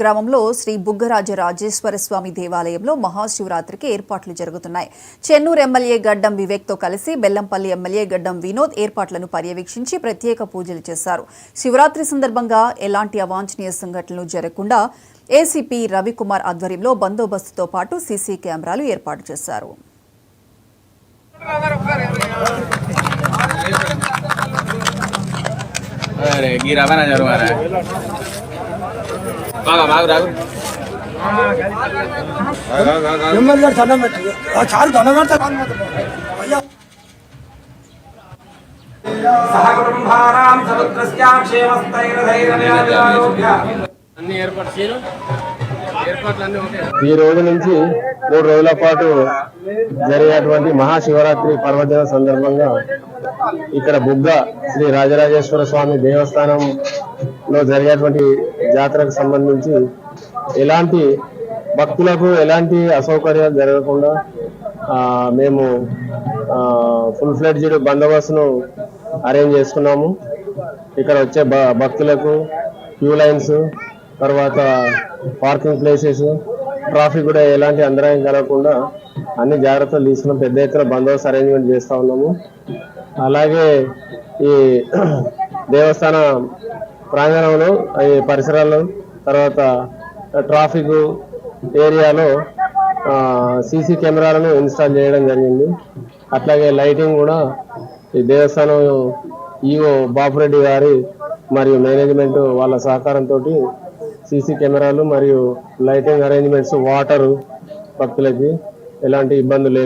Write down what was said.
గ్రామంలో శ్రీ బుగ్గరాజరాజేశ్వర స్వామి దేవాలయంలో మహాశివరాత్రికి ఏర్పాట్లు జరుగుతున్నాయి. చెన్నూరు ఎమ్మెల్యే గడ్డం వివేక్తో కలిసి బెల్లంపల్లి ఎమ్మెల్యే గడ్డం వినోద్ ఏర్పాట్లను పర్యవేక్షించి ప్రత్యేక పూజలు చేశారు. శివరాత్రి సందర్భంగా ఎలాంటి అవాంఛనీయ సంఘటనలు జరగకుండా ఏసీపీ రవికుమార్ ఆధ్వర్యంలో బందోబస్తుతో పాటు సీసీ కెమెరాలు ఏర్పాటు చేశారు. ఈ రోజు నుంచి 3 రోజుల పాటు జరిగేటువంటి మహాశివరాత్రి పర్వదిన సందర్భంగా ఇక్కడ బుగ్గ శ్రీ రాజరాజేశ్వర స్వామి దేవస్థానంలో జరిగేటువంటి జాతరకు సంబంధించి ఎలాంటి భక్తులకు ఎలాంటి అసౌకర్యాలు జరగకుండా మేము ఫుల్ ఫ్లెడ్జ్డ్ బందోబస్తును అరేంజ్ చేసుకున్నాము. ఇక్కడ వచ్చే భక్తులకు క్యూ లైన్స్, తర్వాత పార్కింగ్ ప్లేసెస్, ట్రాఫిక్ కూడా ఎలాంటి అంతరాయం కలగకుండా అన్ని జాగ్రత్తలు తీసుకున్నాం. పెద్ద ఎత్తున బందోబస్తు అరేంజ్మెంట్ చేస్తూ ఉన్నాము. అలాగే ఈ దేవస్థాన ప్రాంగణంలో ఈ పరిసరాల్లో తర్వాత ట్రాఫిక్ ఏరియాలో సీసీ కెమెరాలను ఇన్స్టాల్ చేయడం జరిగింది. అట్లాగే లైటింగ్ కూడా ఈ దేవస్థానం ఈఓ బాపురెడ్డి గారి మరియు మేనేజ్మెంట్ వాళ్ళ సహకారంతో సీసీ కెమెరాలు మరియు లైటింగ్ అరేంజ్మెంట్స్, వాటరు భక్తులకి ఎలాంటి ఇబ్బందులు లేవు.